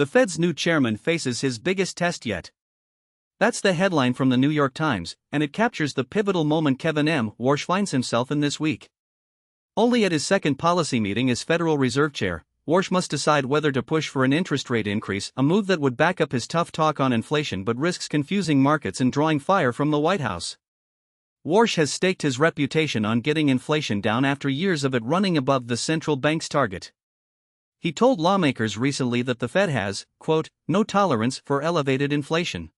The Fed's new chairman faces his biggest test yet. That's the headline from the New York Times, and it captures the pivotal moment Kevin M. Warsh finds himself in this week. Only at his second policy meeting as Federal Reserve Chair, Warsh must decide whether to push for an interest rate increase, a move that would back up his tough talk on inflation but risks confusing markets and drawing fire from the White House. Warsh has staked his reputation on getting inflation down after years of it running above the central bank's target. He told lawmakers recently that the Fed has, quote, no tolerance for elevated inflation.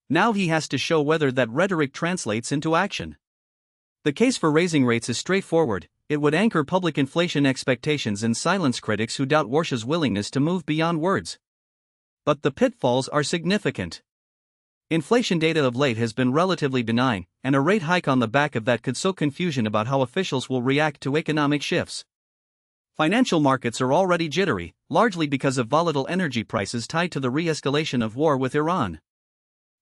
Now he has to show whether that rhetoric translates into action. The case for raising rates is straightforward. It would anchor public inflation expectations and silence critics who doubt Warsh's willingness to move beyond words. But the pitfalls are significant. Inflation data of late has been relatively benign, and a rate hike on the back of that could sow confusion about how officials will react to economic shifts. Financial markets are already jittery, largely because of volatile energy prices tied to the re-escalation of war with Iran.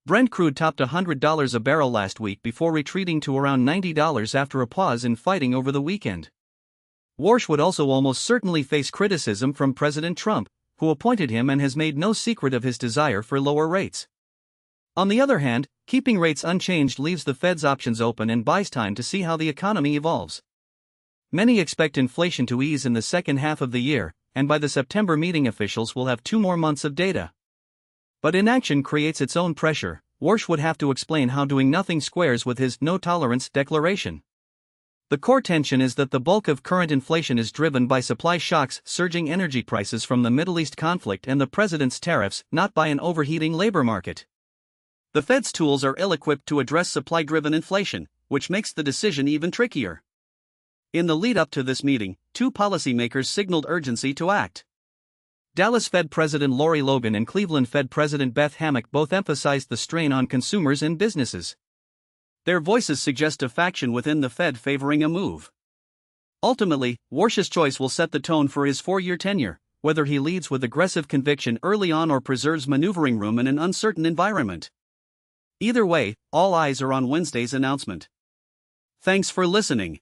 Brent crude topped $100 a barrel last week before retreating to around $90 after a pause in fighting over the weekend. Warsh would also almost certainly face criticism from President Trump, who appointed him and has made no secret of his desire for lower rates. On the other hand, keeping rates unchanged leaves the Fed's options open and buys time to see how the economy evolves. Many expect inflation to ease in the second half of the year, and by the September meeting officials will have 2 more months of data. But inaction creates its own pressure. Warsh would have to explain how doing nothing squares with his no-tolerance declaration. The core tension is that the bulk of current inflation is driven by supply shocks, surging energy prices from the Middle East conflict and the president's tariffs, not by an overheating labor market. The Fed's tools are ill-equipped to address supply-driven inflation, which makes the decision even trickier. In the lead-up to this meeting, 2 policymakers signaled urgency to act. Dallas Fed President Lori Logan and Cleveland Fed President Beth Hammack both emphasized the strain on consumers and businesses. Their voices suggest a faction within the Fed favoring a move. Ultimately, Warsh's choice will set the tone for his 4-year tenure, whether he leads with aggressive conviction early on or preserves maneuvering room in an uncertain environment. Either way, all eyes are on Wednesday's announcement. Thanks for listening.